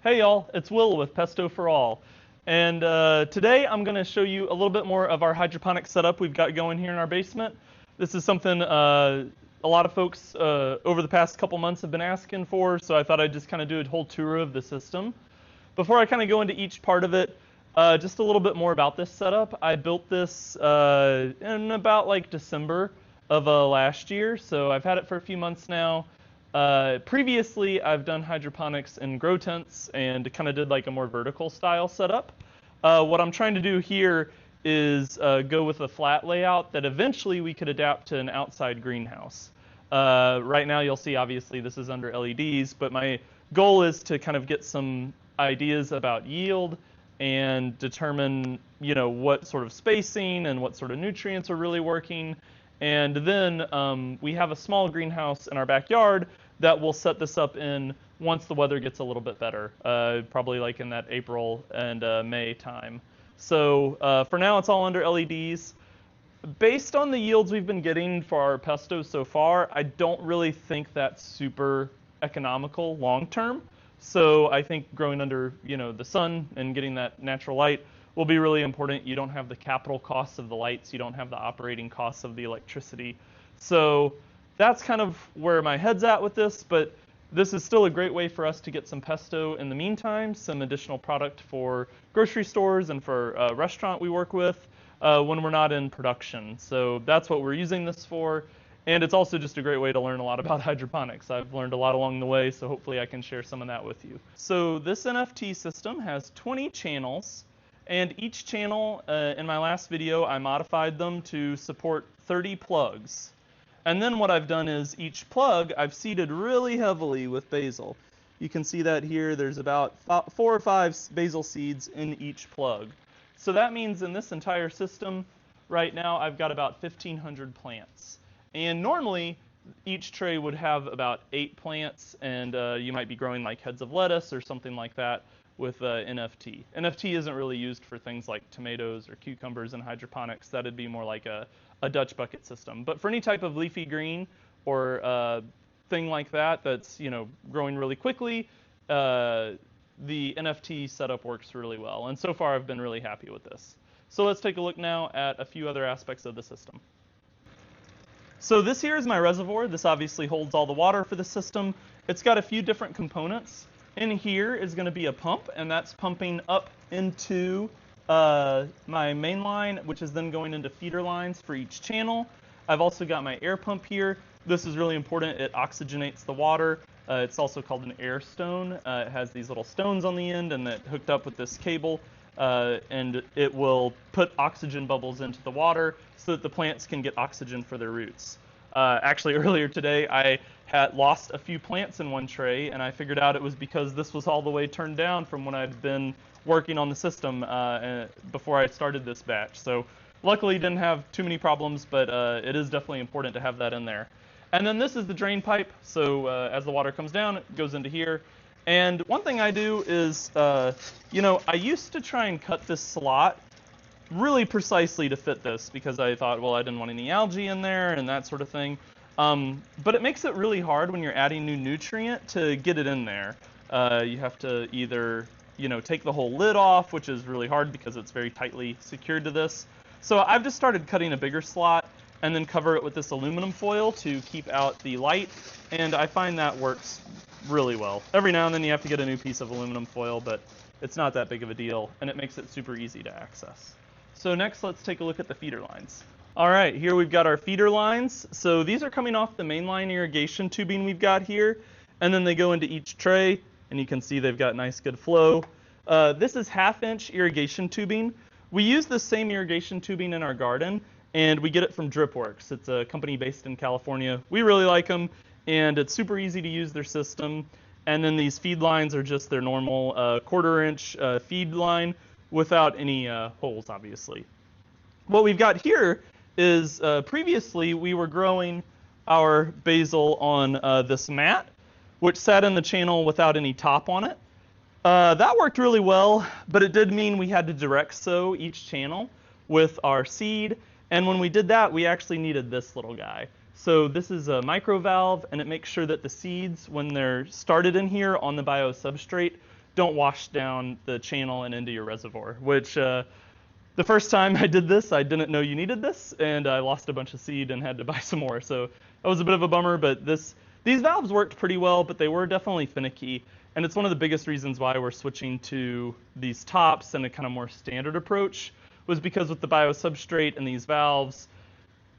Hey y'all, it's Will with Pesto for All. And today I'm going to show you a little bit more of our hydroponic setup we've got going here in our basement. This is something a lot of folks over the past couple months have been asking for, so I thought I'd just kind of do a whole tour of the system. Before I kind of go into each part of it, just a little bit more about this setup. I built this in about like December of last year, so I've had it for a few months now. Previously, I've done hydroponics in grow tents and kind of did like a more vertical style setup. What I'm trying to do here is go with a flat layout that eventually we could adapt to an outside greenhouse. Right now you'll see obviously this is under LEDs, but my goal is to kind of get some ideas about yield and determine, what sort of spacing and what sort of nutrients are really working. And then we have a small greenhouse in our backyard that we'll set this up in once the weather gets a little bit better, probably like in that April and May time. So for now, it's all under LEDs. Based on the yields we've been getting for our pesto so far, I don't really think that's super economical long term. So I think growing under, the sun and getting that natural light will be really important. You don't have the capital costs of the lights. You don't have the operating costs of the electricity. So that's kind of where my head's at with this, but this is still a great way for us to get some pesto in the meantime, some additional product for grocery stores and for a restaurant we work with when we're not in production. So that's what we're using this for. And it's also just a great way to learn a lot about hydroponics. I've learned a lot along the way, so hopefully I can share some of that with you. So this NFT system has 20 channels, and each channel, in my last video, I modified them to support 30 plugs. And then what I've done is each plug I've seeded really heavily with basil. You can see that here, there's about 4 or 5 basil seeds in each plug. So that means in this entire system, right now I've got about 1,500 plants. And normally, each tray would have about 8 plants, and you might be growing like heads of lettuce or something like that with NFT. NFT isn't really used for things like tomatoes or cucumbers in hydroponics. That'd be more like a Dutch bucket system. But for any type of leafy green or thing like that that's growing really quickly, the NFT setup works really well. And so far, I've been really happy with this. So let's take a look now at a few other aspects of the system. So this here is my reservoir. This obviously holds all the water for the system. It's got a few different components. In here is going to be a pump, and that's pumping up into my main line, which is then going into feeder lines for each channel. I've also got my air pump here. This is really important. It oxygenates the water. It's also called an air stone. It has these little stones on the end, and it hooked up with this cable, and it will put oxygen bubbles into the water so that the plants can get oxygen for their roots. Actually, earlier today, I had lost a few plants in one tray, and I figured out it was because this was all the way turned down from when I'd been working on the system before I started this batch. So luckily, didn't have too many problems, but it is definitely important to have that in there. And then this is the drain pipe. So as the water comes down, it goes into here. And one thing I do is, I used to try and cut this slot really precisely to fit this because I thought, well, I didn't want any algae in there and that sort of thing. But it makes it really hard when you're adding new nutrient to get it in there. You have to either, take the whole lid off, which is really hard because it's very tightly secured to this. So I've just started cutting a bigger slot and then cover it with this aluminum foil to keep out the light. And I find that works really well. Every now and then you have to get a new piece of aluminum foil, but it's not that big of a deal, and it makes it super easy to access. So next, let's take a look at the feeder lines. All right, here we've got our feeder lines. So these are coming off the mainline irrigation tubing we've got here, and then they go into each tray, and you can see they've got nice, good flow. This is 1/2-inch irrigation tubing. We use the same irrigation tubing in our garden, and we get it from DripWorks. It's a company based in California. We really like them, and it's super easy to use their system. And then these feed lines are just their normal 1/4-inch feed line without any holes, obviously. What we've got here is previously we were growing our basil on this mat, which sat in the channel without any top on it. That worked really well, but it did mean we had to direct sow each channel with our seed. And when we did that, we actually needed this little guy. So this is a micro valve, and it makes sure that the seeds, when they're started in here on the biosubstrate, don't wash down the channel and into your reservoir, which the first time I did this, I didn't know you needed this, and I lost a bunch of seed and had to buy some more. So that was a bit of a bummer, but these valves worked pretty well, but they were definitely finicky. And it's one of the biggest reasons why we're switching to these tops and a kind of more standard approach, was because with the biosubstrate and these valves,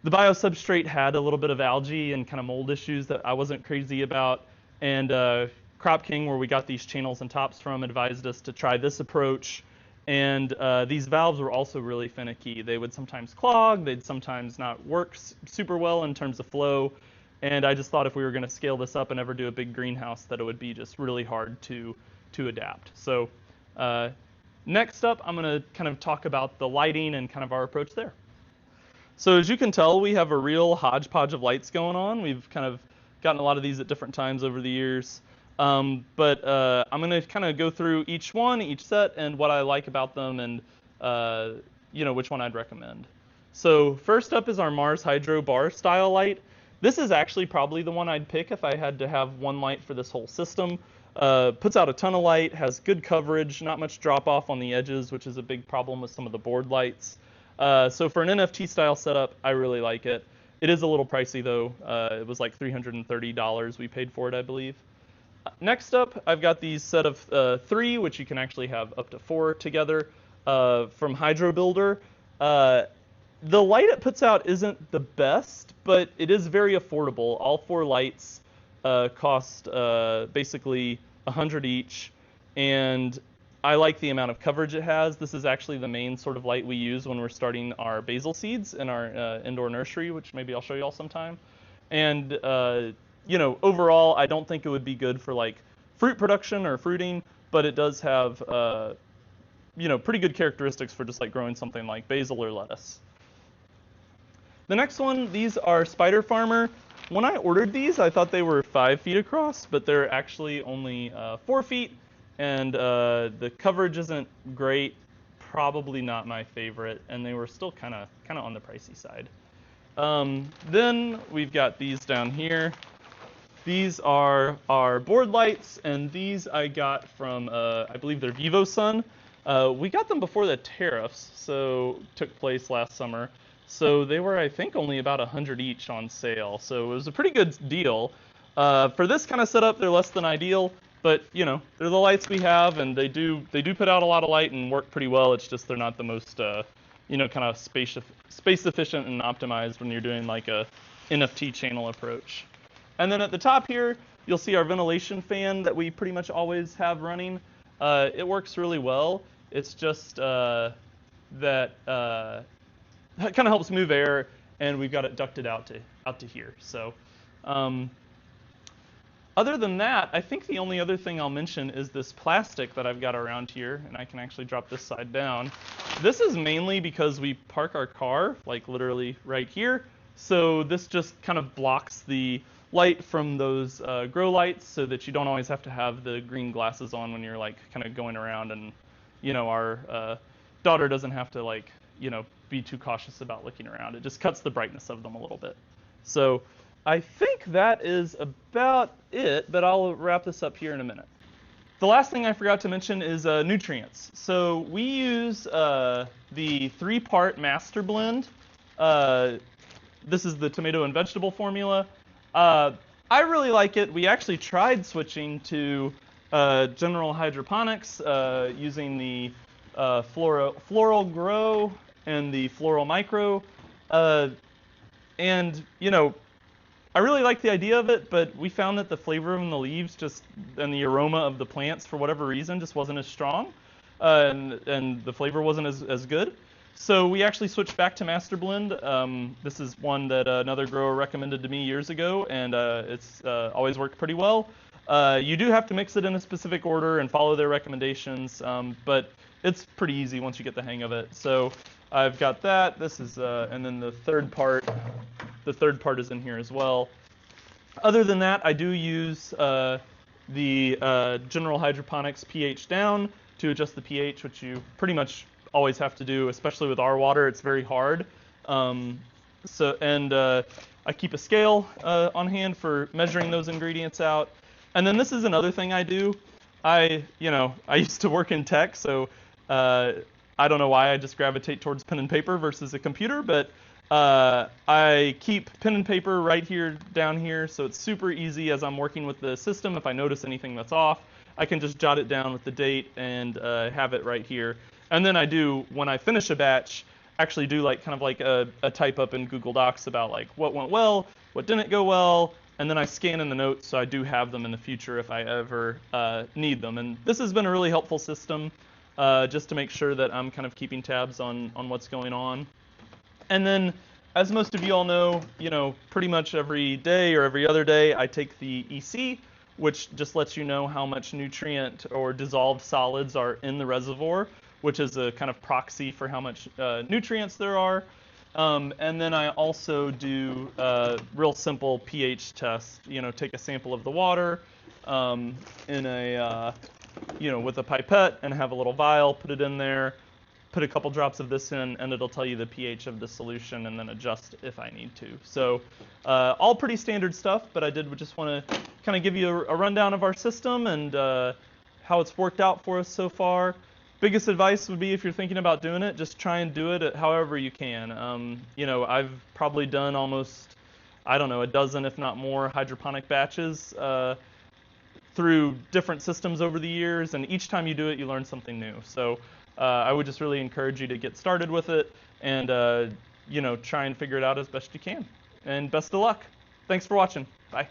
the biosubstrate had a little bit of algae and kind of mold issues that I wasn't crazy about. And Crop King, where we got these channels and tops from, advised us to try this approach. And these valves were also really finicky. They would sometimes clog, they'd sometimes not work super well in terms of flow. And I just thought if we were going to scale this up and ever do a big greenhouse, that it would be just really hard to adapt. So next up, I'm going to kind of talk about the lighting and kind of our approach there. So as you can tell, we have a real hodgepodge of lights going on. We've kind of gotten a lot of these at different times over the years. But I'm going to kind of go through each set, and what I like about them, and which one I'd recommend. So first up is our Mars Hydro bar style light. This is actually probably the one I'd pick if I had to have one light for this whole system. Puts out a ton of light, has good coverage, not much drop off on the edges, which is a big problem with some of the board lights. So for an NFT style setup, I really like it. It is a little pricey though. It was like $330 we paid for it, I believe. Next up, I've got these set of 3, which you can actually have up to 4 together, from Hydro Builder. The light it puts out isn't the best, but it is very affordable. All 4 lights cost basically $100 each, and I like the amount of coverage it has. This is actually the main sort of light we use when we're starting our basil seeds in our indoor nursery, which maybe I'll show you all sometime. And overall, I don't think it would be good for like fruit production or fruiting, but it does have, pretty good characteristics for just like growing something like basil or lettuce. The next one, these are Spider Farmer. When I ordered these, I thought they were 5 feet across, but they're actually only 4 feet, and the coverage isn't great, probably not my favorite, and they were still kind of on the pricey side. Then we've got these down here. These are our board lights, and these I got from, I believe they're Vivosun. We got them before the tariffs, took place last summer. So they were, I think, only about $100 each on sale. So it was a pretty good deal. For this kind of setup, they're less than ideal, but they're the lights we have, and they do put out a lot of light and work pretty well. It's just they're not the most, kind of space efficient and optimized when you're doing like a NFT channel approach. And then at the top here, you'll see our ventilation fan that we pretty much always have running. It works really well. It's just that it kind of helps move air, and we've got it ducted out to here. So other than that, I think the only other thing I'll mention is this plastic that I've got around here, and I can actually drop this side down. This is mainly because we park our car, like literally right here. So this just kind of blocks the light from those grow lights so that you don't always have to have the green glasses on when you're like kind of going around, and our daughter doesn't have to like be too cautious about looking around. It just cuts the brightness of them a little bit. So I think that is about it, but I'll wrap this up here in a minute. The last thing I forgot to mention is nutrients. So we use the 3-part master blend. This is the tomato and vegetable formula. I really like it. We actually tried switching to general hydroponics using the floral grow and the floral micro, and I really like the idea of it, but we found that the flavor in the leaves and the aroma of the plants, for whatever reason, just wasn't as strong, and the flavor wasn't as good. So we actually switched back to Master Blend. This is one that another grower recommended to me years ago, and it's always worked pretty well. You do have to mix it in a specific order and follow their recommendations, but it's pretty easy once you get the hang of it. So I've got that. This is, and then the third part is in here as well. Other than that, I do use the General Hydroponics pH down to adjust the pH, which you pretty much always have to do, especially with our water. It's very hard. I keep a scale on hand for measuring those ingredients out. And then this is another thing I do. I used to work in tech, so uh, I don't know why I just gravitate towards pen and paper versus a computer, but I keep pen and paper right here down here, so it's super easy as I'm working with the system. If I notice anything that's off, I can just jot it down with the date and have it right here. And then I do, when I finish a batch, actually do like kind of like a type up in Google Docs about like what went well, what didn't go well, and then I scan in the notes so I do have them in the future if I ever need them. And this has been a really helpful system just to make sure that I'm kind of keeping tabs on what's going on. And then, as most of you all know, pretty much every day or every other day, I take the EC, which just lets you know how much nutrient or dissolved solids are in the reservoir, which is a kind of proxy for how much nutrients there are. And then I also do real simple pH tests. Take a sample of the water in a, with a pipette and have a little vial, put it in there, put a couple drops of this in, and it'll tell you the pH of the solution and then adjust if I need to. So all pretty standard stuff, but I did just want to kind of give you a rundown of our system and how it's worked out for us so far. Biggest advice would be if you're thinking about doing it, just try and do it however you can. I've probably done almost, I don't know, a dozen, if not more, hydroponic batches through different systems over the years, and each time you do it, you learn something new. So I would just really encourage you to get started with it and, try and figure it out as best you can. And best of luck. Thanks for watching. Bye.